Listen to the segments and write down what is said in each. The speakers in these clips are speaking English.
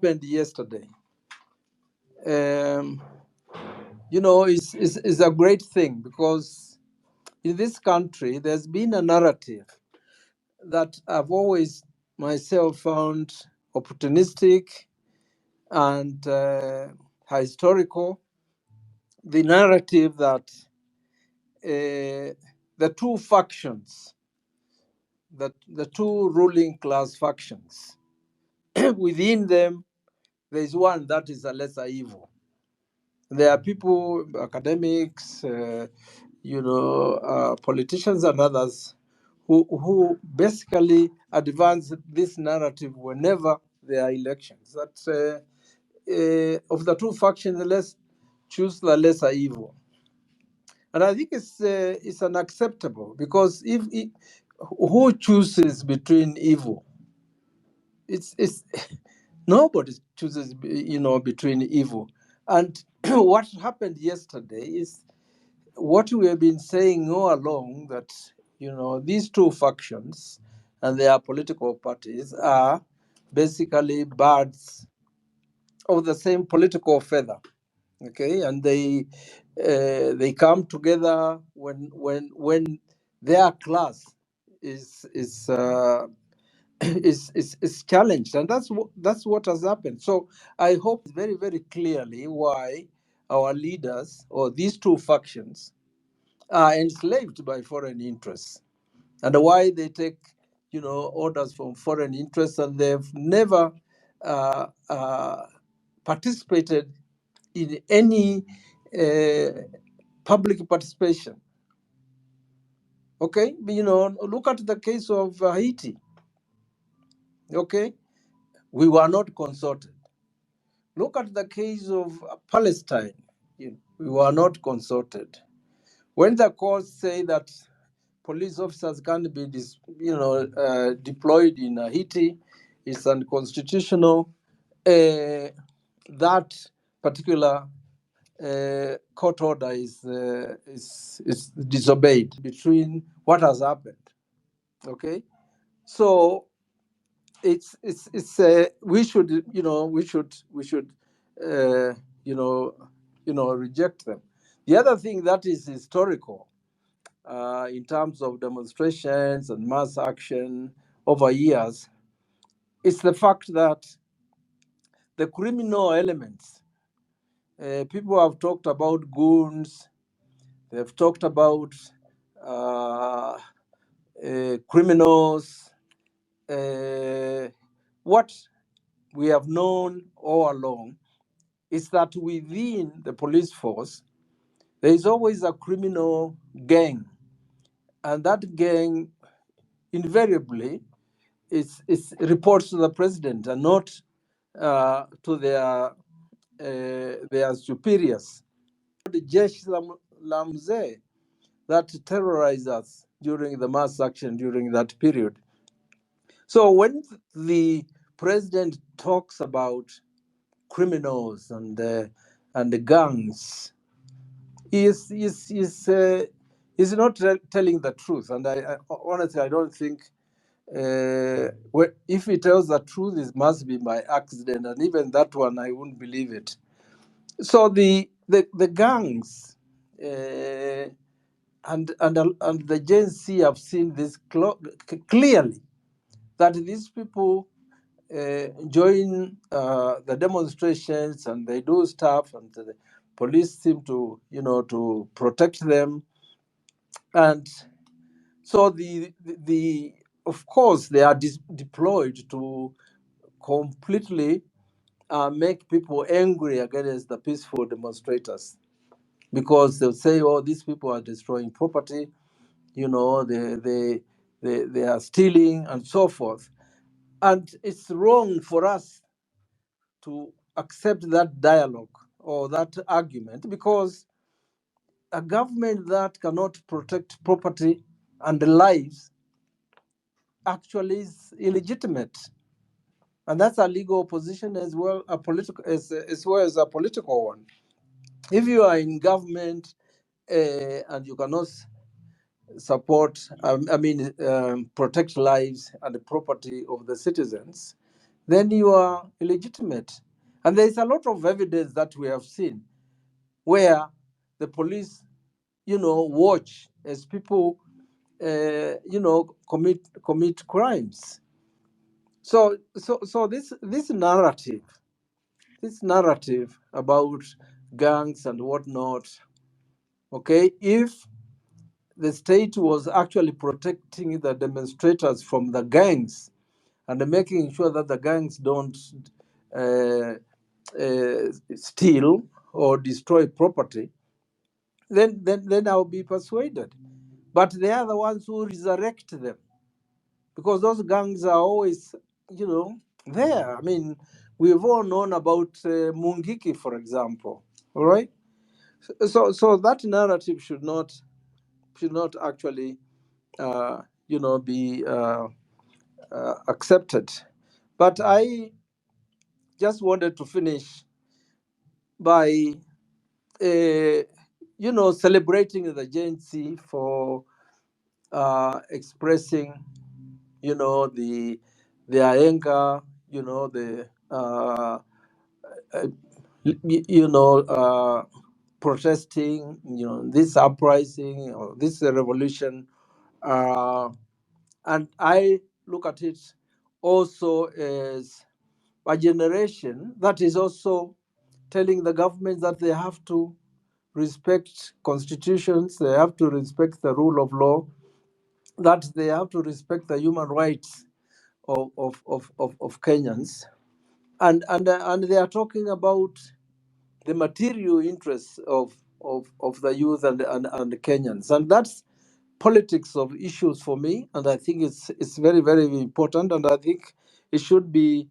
happened yesterday, um, is a great thing, because in this country there's been a narrative that I've always myself found opportunistic and historical. The narrative that the two factions, that the two ruling class factions, within them, there is one that is a lesser evil. There are people, academics, politicians and others who basically advance this narrative whenever there are elections. That of the two factions, let's choose the lesser evil. And I think it's unacceptable, because if who chooses between evil? It's nobody chooses, between evil. And what happened yesterday is what we have been saying all along, that these two factions and their political parties are basically birds of the same political feather. Okay, and they come together when their class is is challenged, and that's what has happened. So I hope very, very clearly why our leaders, or these two factions, are enslaved by foreign interests, and why they take orders from foreign interests, and they've never uh, uh, participated in any public participation. Okay, look at the case of Haiti. Okay, we were not consulted. Look at the case of Palestine. We were not consulted. When the courts say that police officers can't be deployed in Haiti, it's unconstitutional. That particular court order is disobeyed between what has happened. Okay, so it's we should uh, you know reject them. The other thing that is historical, in terms of demonstrations and mass action over years, is the fact that the criminal elements, people have talked about goons, they've talked about uh, criminals. What we have known all along is that within the police force, there is always a criminal gang, and that gang invariably is reports to the president, and not to their superiors. The Jesh Lamze that terrorized us during the mass action during that period. So when the president talks about criminals and the gangs, is not telling the truth. And I honestly, I don't think, if he tells the truth, it must be by accident, and even that one, I wouldn't believe it. So the gangs, and the Gen Z have seen this clearly, that these people join the demonstrations, and they do stuff, and the police seem to protect them. And so the of course they are deployed to completely make people angry against the peaceful demonstrators, because they'll say, oh, these people are destroying property, they are stealing, and so forth. And it's wrong for us to accept that dialogue or that argument, because a government that cannot protect property and lives actually is illegitimate. And that's a legal position, as well a political as well as a political one. If you are in government, and you cannot support, protect lives and the property of the citizens, then you are illegitimate. And there is a lot of evidence that we have seen where the police, watch as people, commit crimes. So this narrative about gangs and whatnot, okay, if the state was actually protecting the demonstrators from the gangs and making sure that the gangs don't uh, steal or destroy property, then I'll be persuaded. But they are the ones who resurrect them, because those gangs are always, there. I mean, we've all known about Mungiki, for example. All right. So that narrative should not actually, be accepted. But I just wanted to finish by, celebrating the Gen Z for expressing, their anger, the uh, protesting, this uprising or this revolution, uh, and I look at it also as a generation that is also telling the government that they have to respect constitutions, they have to respect the rule of law, that they have to respect the human rights of Kenyans, and they are talking about the material interests of the youth and the Kenyans, and that's politics of issues for me, and I think it's very, very important, and I think it should be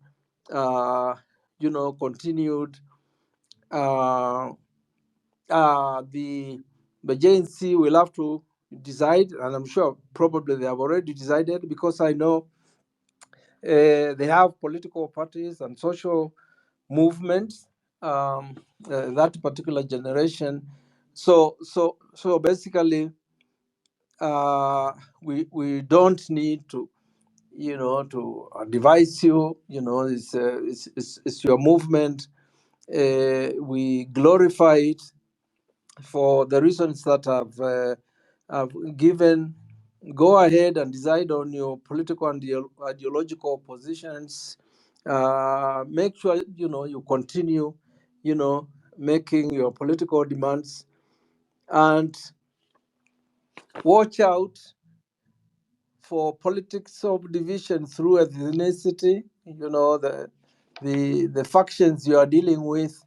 continued. Uh, the JNC will have to decide, and I'm sure probably they have already decided, because I know they have political parties and social movements, that particular generation. So basically, we don't need to, to advise you. It's your movement. We glorify it for the reasons that I've given. Go ahead and decide on your political and ideological positions. Make sure you continue, making your political demands, and watch out for politics of division through ethnicity. The factions you are dealing with,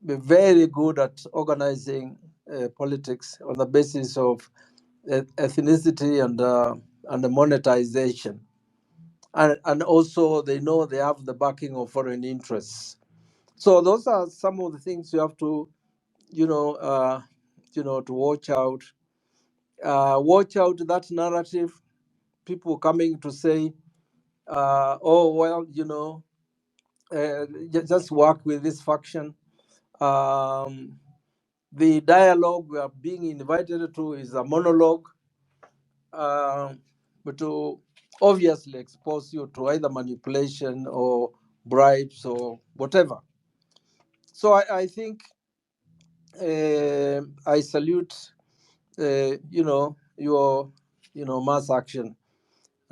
be very good at organizing politics on the basis of ethnicity and the monetization, and also they know they have the backing of foreign interests. So those are some of the things you have to, to watch out. Watch out that narrative. People coming to say, "Oh well, just work with this faction." Um, the dialogue we are being invited to is a monologue, but to obviously expose you to either manipulation or bribes or whatever. So I think I salute, your mass action.